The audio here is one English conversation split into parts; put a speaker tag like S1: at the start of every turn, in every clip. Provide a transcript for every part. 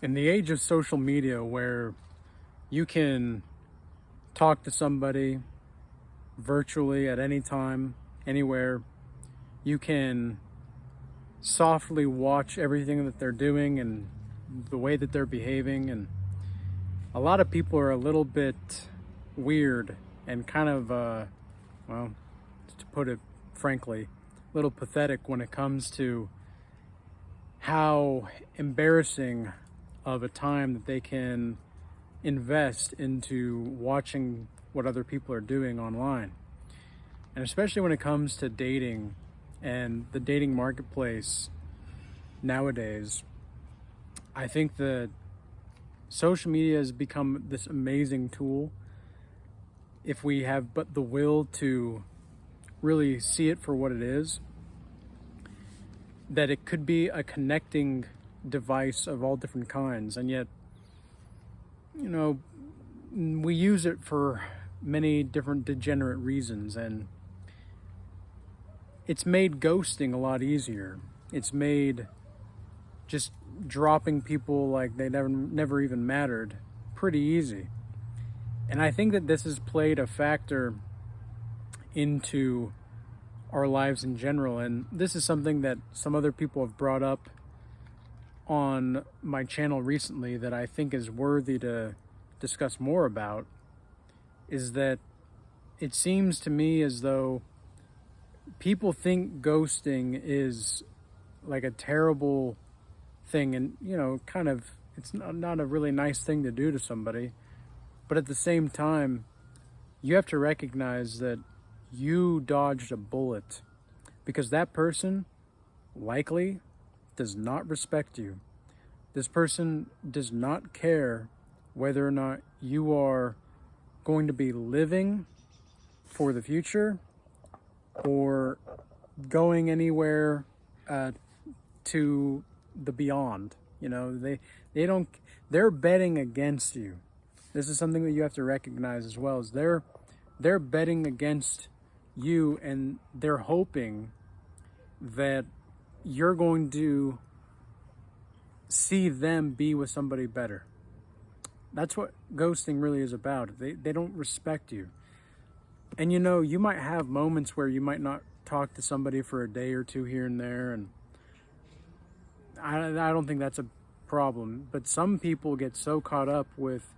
S1: In the age of social media, where you can talk to somebody virtually at any time, anywhere, you can softly watch everything that they're doing and the way that they're behaving. And a lot of people are a little bit weird and kind of, well, to put it frankly, a little pathetic when it comes to how embarrassing of a time that they can invest into watching what other people are doing online. And especially when it comes to dating and the dating marketplace nowadays, I think that social media has become this amazing tool if we have but the will to really see it for what it is, that it could be a connecting device of all different kinds. And yet, you know, we use it for many different degenerate reasons, and it's made ghosting a lot easier. It's made just dropping people like they never even mattered pretty easy. And I think that this has played a factor into our lives in general. And this is something that some other people have brought up on my channel recently that I think is worthy to discuss more about, is that it seems to me as though people think ghosting is like a terrible thing, and kind of it's not a really nice thing to do to somebody. But at the same time, you have to recognize that you dodged a bullet, because that person likely does not respect you. This person does not care whether or not you are going to be living for the future or going anywhere to the beyond. They're betting against you. This is something that you have to recognize as well, is they're betting against you, and they're hoping that you're going to see them be with somebody better. That's what ghosting really is about. They don't respect you. And you might have moments where you might not talk to somebody for a day or two here and there, and I don't think that's a problem. But some people get so caught up with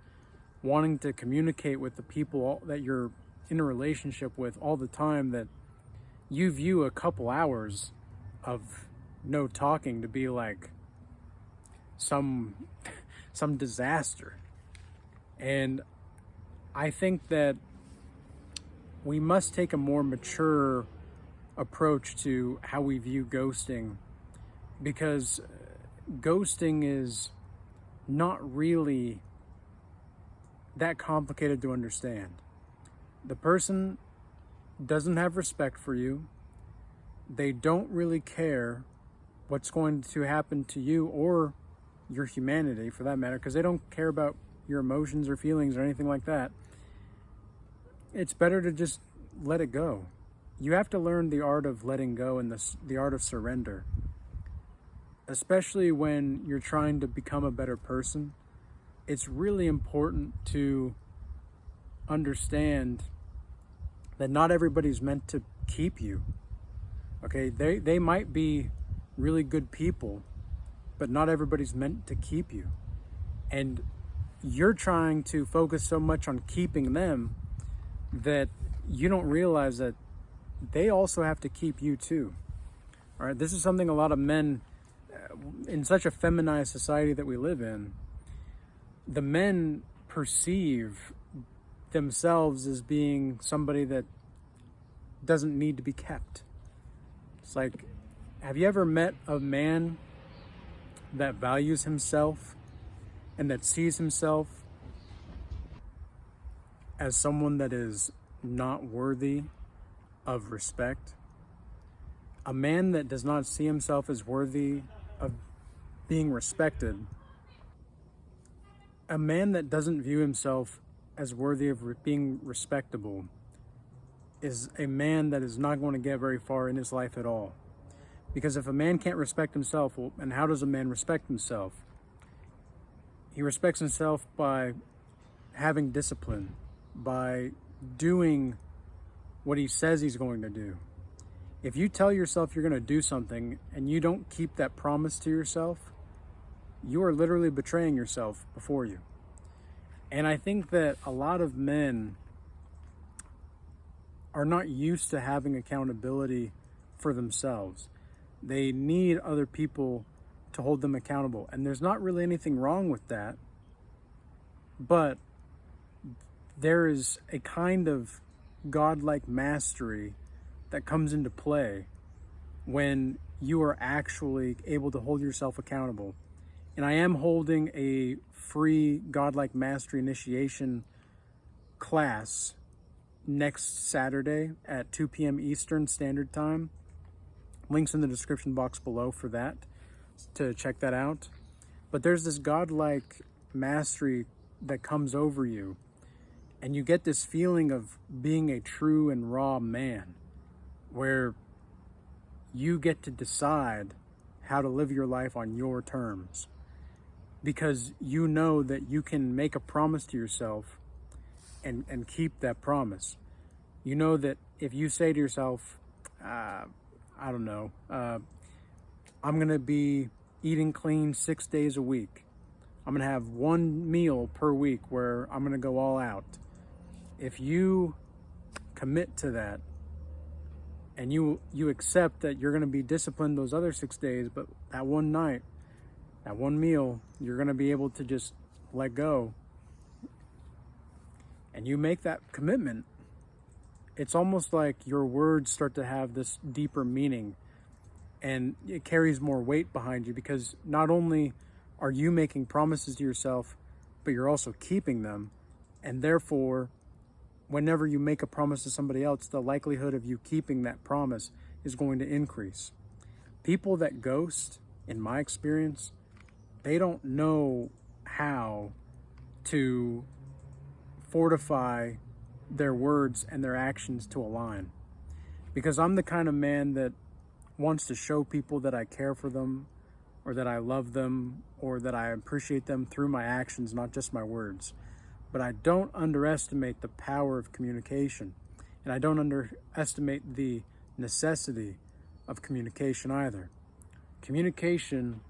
S1: wanting to communicate with the people that you're in a relationship with all the time that you view a couple hours of no talking to be like some disaster. And I think that we must take a more mature approach to how we view ghosting, because ghosting is not really that complicated to understand. The person doesn't have respect for you. They don't really care what's going to happen to you or your humanity, for that matter, because they don't care about your emotions or feelings or anything like that. It's better to just let it go. You have to learn the art of letting go and the art of surrender, especially when you're trying to become a better person. It's really important to understand that not everybody's meant to keep you. Okay, they might be really good people, but not everybody's meant to keep you. And you're trying to focus so much on keeping them that you don't realize that they also have to keep you too. All right, this is something a lot of men, in such a feminized society that we live in, the men perceive themselves as being somebody that doesn't need to be kept. It's like, have you ever met a man that values himself and that sees himself as someone that is not worthy of respect? A man that does not see himself as worthy of being respected, a man that doesn't view himself as worthy of being respectable, is a man that is not going to get very far in his life at all. Because if a man can't respect himself, well, and how does a man respect himself? He respects himself by having discipline, by doing what he says he's going to do. If you tell yourself you're going to do something and you don't keep that promise to yourself, you are literally betraying yourself before you. And I think that a lot of men are not used to having accountability for themselves. They need other people to hold them accountable. And there's not really anything wrong with that. But there is a kind of godlike mastery that comes into play when you are actually able to hold yourself accountable. And I am holding a free godlike mastery initiation class next Saturday at 2 p.m. Eastern Standard Time. Links in the description box below for that, to check that out. But there's this godlike mastery that comes over you, and you get this feeling of being a true and raw man, where you get to decide how to live your life on your terms, because you know that you can make a promise to yourself and keep that promise. You know that if you say to yourself, I'm going to be eating clean 6 days a week. I'm going to have one meal per week where I'm going to go all out. If you commit to that and you accept that you're going to be disciplined those other 6 days, but that one night, that one meal, you're going to be able to just let go, and you make that commitment, it's almost like your words start to have this deeper meaning, and it carries more weight behind you, because not only are you making promises to yourself, but you're also keeping them. And therefore, whenever you make a promise to somebody else, the likelihood of you keeping that promise is going to increase. People that ghost, in my experience, they don't know how to fortify their words and their actions to align. Because I'm the kind of man that wants to show people that I care for them, or that I love them, or that I appreciate them through my actions, not just my words. But I don't underestimate the power of communication, and I don't underestimate the necessity of communication either. Communication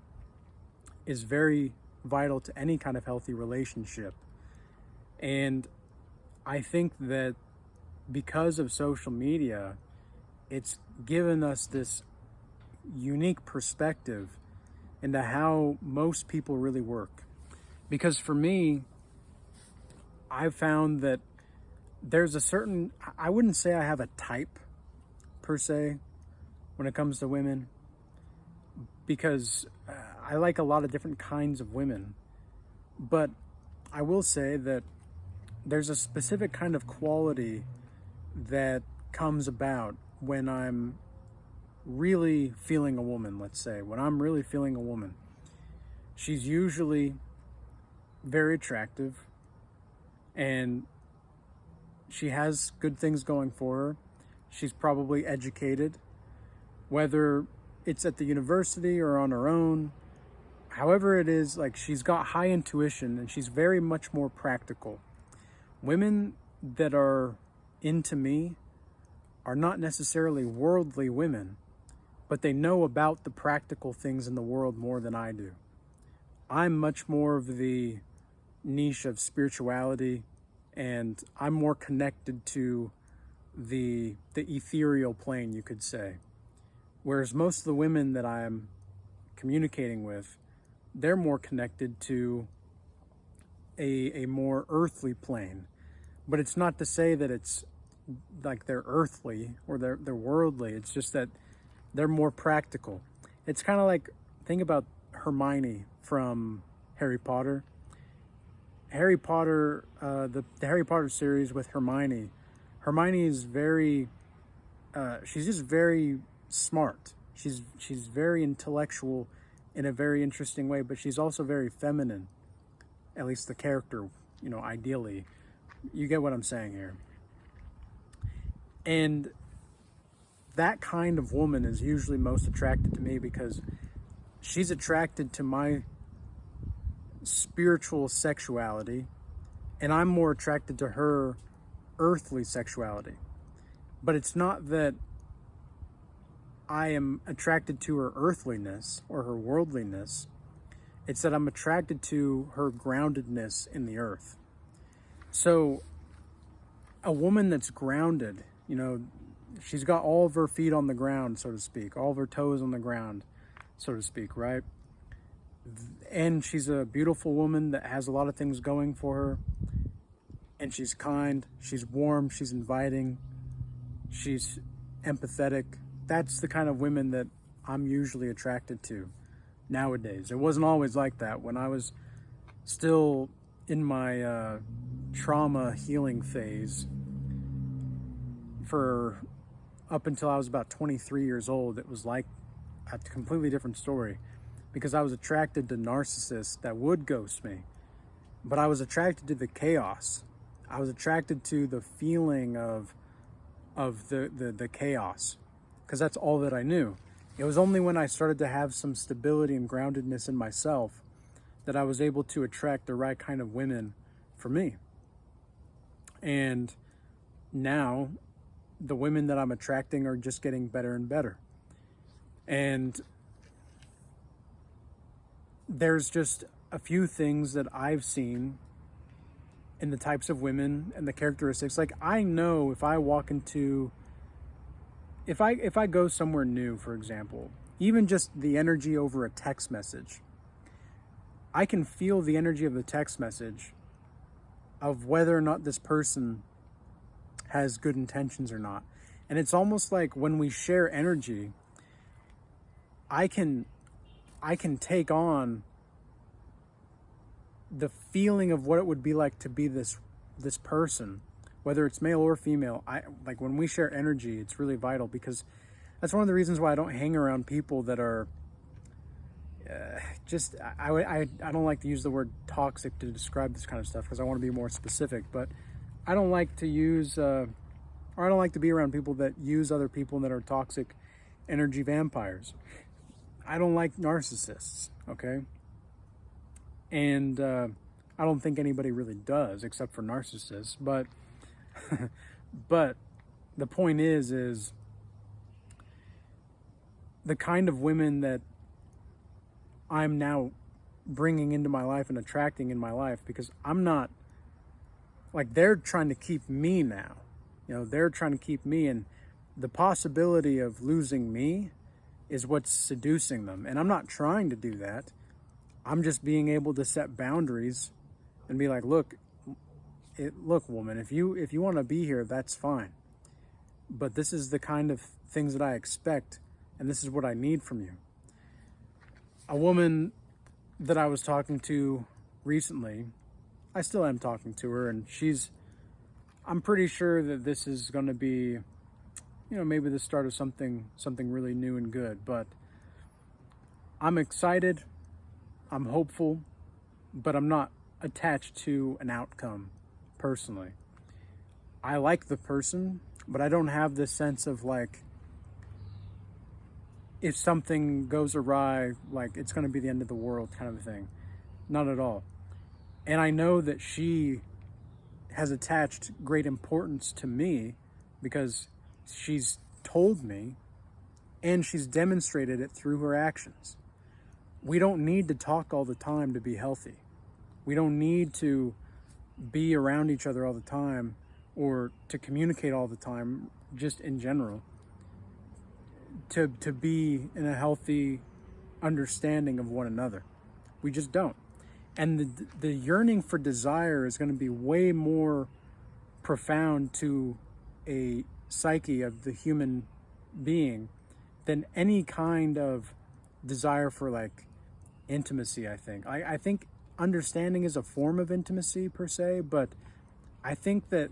S1: is very vital to any kind of healthy relationship. And I think that because of social media, it's given us this unique perspective into how most people really work. Because for me, I've found that there's a certain, I wouldn't say I have a type per se when it comes to women, because I like a lot of different kinds of women. But I will say that there's a specific kind of quality that comes about when I'm really feeling a woman, let's say. When I'm really feeling a woman, she's usually very attractive, and she has good things going for her. She's probably educated, whether it's at the university or on her own. However it is, like, she's got high intuition, and she's very much more practical. Women that are into me are not necessarily worldly women, but they know about the practical things in the world more than I do. I'm much more of the niche of spirituality, and I'm more connected to the ethereal plane, you could say. Whereas most of the women that I'm communicating with, they're more connected to a more earthly plane. But it's not to say that it's like they're earthly or they're worldly. It's just that they're more practical. It's kind of like, think about Hermione from Harry Potter. The Harry Potter series with Hermione. Hermione is she's just very smart. She's very intellectual in a very interesting way, but she's also very feminine. At least the character, ideally. You get what I'm saying here. And that kind of woman is usually most attracted to me, because she's attracted to my spiritual sexuality, and I'm more attracted to her earthly sexuality. But it's not that I am attracted to her earthliness or her worldliness. It's that I'm attracted to her groundedness in the earth. So a woman that's grounded, you know, she's got all of her feet on the ground, so to speak, all of her toes on the ground, so to speak, right? And she's a beautiful woman that has a lot of things going for her. And she's kind, she's warm, she's inviting, she's empathetic. That's the kind of women that I'm usually attracted to nowadays. It wasn't always like that. When I was still in my trauma healing phase, for up until I was about 23 years old, it was like a completely different story, because I was attracted to narcissists that would ghost me. But I was attracted to the chaos. I was attracted to the feeling of the chaos, because that's all that I knew. It was only when I started to have some stability and groundedness in myself that I was able to attract the right kind of women for me. And now the women that I'm attracting are just getting better and better. And there's just a few things that I've seen in the types of women and the characteristics. Like, I know if I walk into, if I go somewhere new, for example, even just the energy over a text message, I can feel the energy of the text message of whether or not this person has good intentions or not. And it's almost like when we share energy, I can take on the feeling of what it would be like to be this person, whether it's male or female. Like, when we share energy, it's really vital, because that's one of the reasons why I don't hang around people that are I don't like to use the word toxic to describe this kind of stuff, because I want to be more specific. But I don't like to use or I don't like to be around people that use other people that are toxic energy vampires. I don't like narcissists, okay? And I don't think anybody really does, except for narcissists. But but the point is the kind of women that I'm now bringing into my life and attracting in my life, because I'm not, like, they're trying to keep me now. You know, they're trying to keep me, and the possibility of losing me is what's seducing them. And I'm not trying to do that. I'm just being able to set boundaries and be like, look, woman, if you want to be here, that's fine. But this is the kind of things that I expect, and this is what I need from you. A woman that I was talking to recently, I still am talking to her, and I'm pretty sure that this is going to be, maybe the start of something really new and good. But I'm excited, I'm hopeful, but I'm not attached to an outcome personally. I like the person, but I don't have this sense of, like, if something goes awry, like, it's going to be the end of the world kind of thing. Not at all. And I know that she has attached great importance to me, because she's told me, and she's demonstrated it through her actions. We don't need to talk all the time to be healthy. We don't need to be around each other all the time, or to communicate all the time, just in general, to be in a healthy understanding of one another. We just don't. And the yearning for desire is going to be way more profound to a psyche of the human being than any kind of desire for, like, intimacy, I think. I think understanding is a form of intimacy per se, but I think that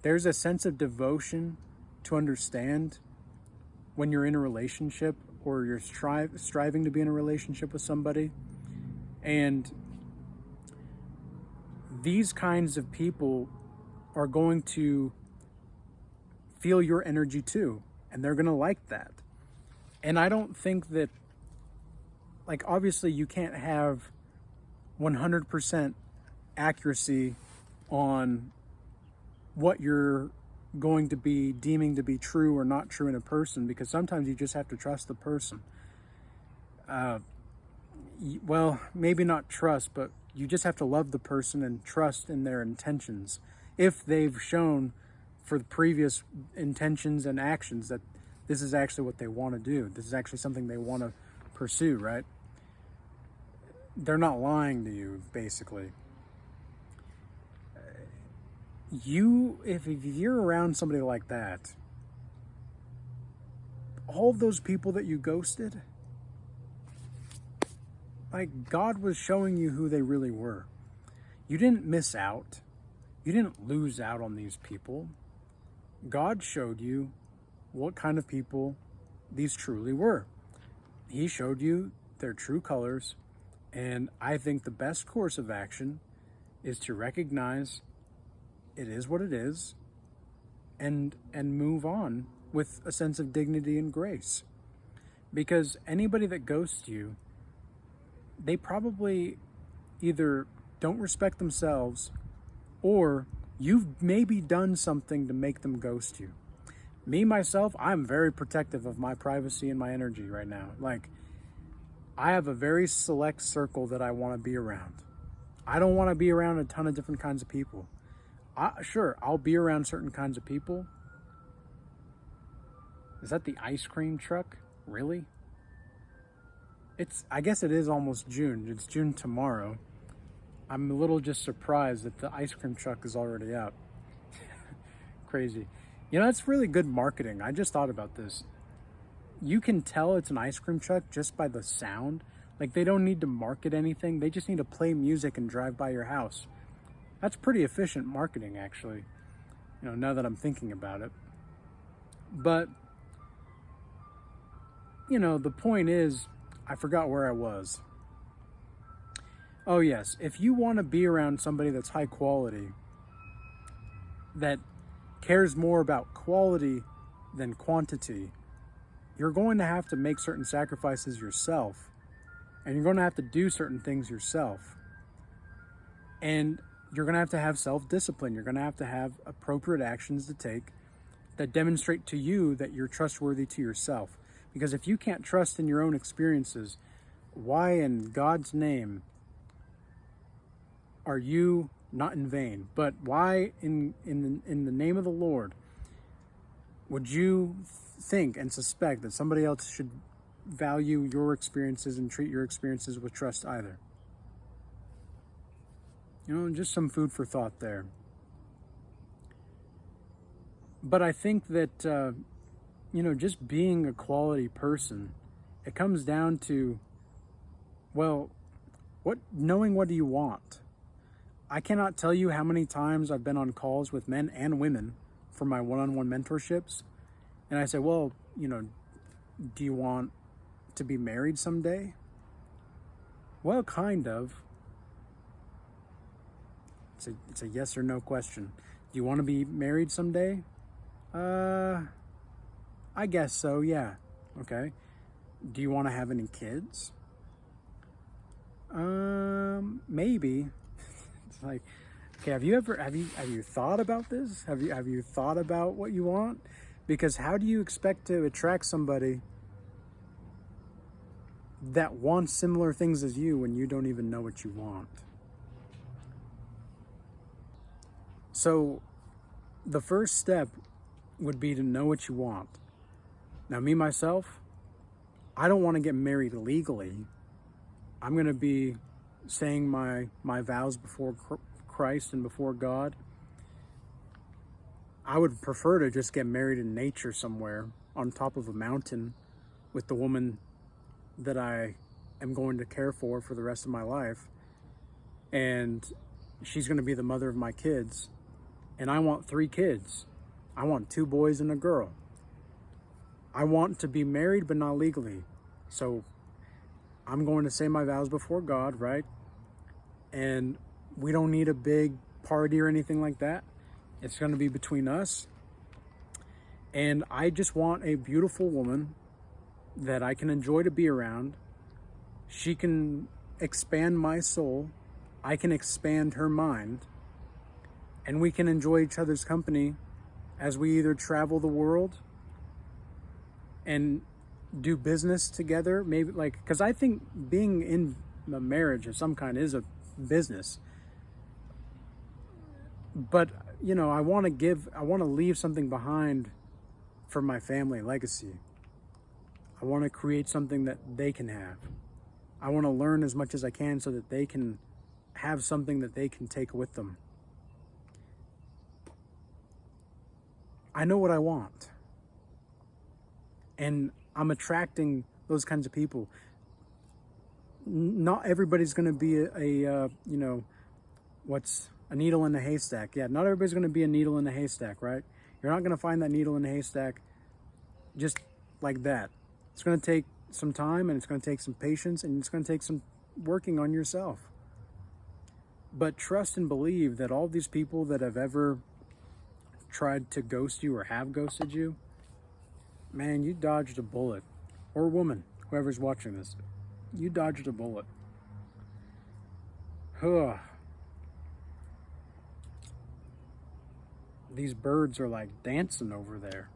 S1: there's a sense of devotion to understand when you're in a relationship, or you're striving to be in a relationship with somebody. And these kinds of people are going to feel your energy too, and they're going to like that. And I don't think that, like, obviously you can't have 100% accuracy on what you're going to be deeming to be true or not true in a person, because sometimes you just have to trust the person. Well, maybe not trust, but you just have to love the person and trust in their intentions. If they've shown for the previous intentions and actions that this is actually what they want to do, this is actually something they want to pursue, right? They're not lying to you, basically. If you're around somebody like that, all of those people that you ghosted, like, God was showing you who they really were. You didn't miss out. You didn't lose out on these people. God showed you what kind of people these truly were. He showed you their true colors, and I think the best course of action is to recognize it is what it is, and move on with a sense of dignity and grace. Because anybody that ghosts you, they probably either don't respect themselves, or you've maybe done something to make them ghost you. Me, myself, I'm very protective of my privacy and my energy right now. Like, I have a very select circle that I want to be around. I don't want to be around a ton of different kinds of people. Sure, I'll be around certain kinds of people. Is that the ice cream truck? Really? I guess it is almost June. It's June tomorrow. I'm a little just surprised that the ice cream truck is already out. Crazy. You know, that's really good marketing. I just thought about this. You can tell it's an ice cream truck just by the sound. Like, they don't need to market anything. They just need to play music and drive by your house. That's pretty efficient marketing, actually, you know, now that I'm thinking about it. But, you know, the point is, I forgot where I was. Oh, yes. If you want to be around somebody that's high quality, that cares more about quality than quantity, you're going to have to make certain sacrifices yourself, and you're going to have to do certain things yourself. And you're going to have self-discipline. You're going to have appropriate actions to take that demonstrate to you that you're trustworthy to yourself. Because if you can't trust in your own experiences, why in God's name are you, not in vain, but why in the name of the Lord would you think and suspect that somebody else should value your experiences and treat your experiences with trust either? You know, just some food for thought there. But I think that, you know, just being a quality person, it comes down to, well, knowing what do you want. I cannot tell you how many times I've been on calls with men and women for my one-on-one mentorships. And I say, well, you know, do you want to be married someday? Well, kind of. It's a yes or no question. Do you want to be married someday? I guess so, yeah. Okay. Do you want to have any kids? Maybe. It's like, okay, have you thought about this? Have you thought about what you want? Because how do you expect to attract somebody that wants similar things as you when you don't even know what you want? So the first step would be to know what you want. Now, me, myself, I don't want to get married legally. I'm going to be saying my vows before Christ and before God. I would prefer to just get married in nature somewhere on top of a mountain with the woman that I am going to care for the rest of my life. And she's going to be the mother of my kids. And I want 3 kids. I want 2 boys and a girl. I want to be married, but not legally. So I'm going to say my vows before God, right? And we don't need a big party or anything like that. It's going to be between us. And I just want a beautiful woman that I can enjoy to be around. She can expand my soul I can expand her mind, and we can enjoy each other's company as we either travel the world and do business together. Maybe, like, because I think being in a marriage of some kind is a business. But, you know, I want to leave something behind for my family legacy. I want to create something that they can have. I want to learn as much as I can so that they can have something that they can take with them. I know what I want. And I'm attracting those kinds of people. Not everybody's going to be a needle in a haystack. Yeah, not everybody's going to be a needle in a haystack, right? You're not going to find that needle in a haystack just like that. It's going to take some time, and it's going to take some patience, and it's going to take some working on yourself. But trust and believe that all these people that have ever tried to ghost you or have ghosted you, man, you dodged a bullet. Or woman, whoever's watching this, you dodged a bullet. Huh. These birds are like dancing over there.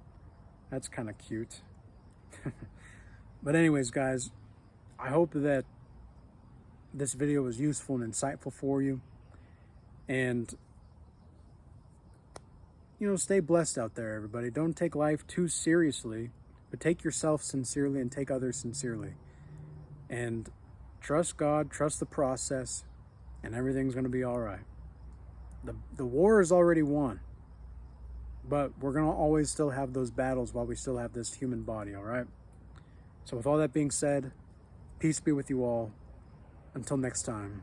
S1: That's kind of cute. But anyways, guys, I hope that this video was useful and insightful for you. And, you know, stay blessed out there, everybody. Don't take life too seriously, but take yourself sincerely and take others sincerely. And trust God, trust the process, and everything's going to be all right. The war is already won, but we're going to always still have those battles while we still have this human body, all right? So with all that being said, peace be with you all. Until next time.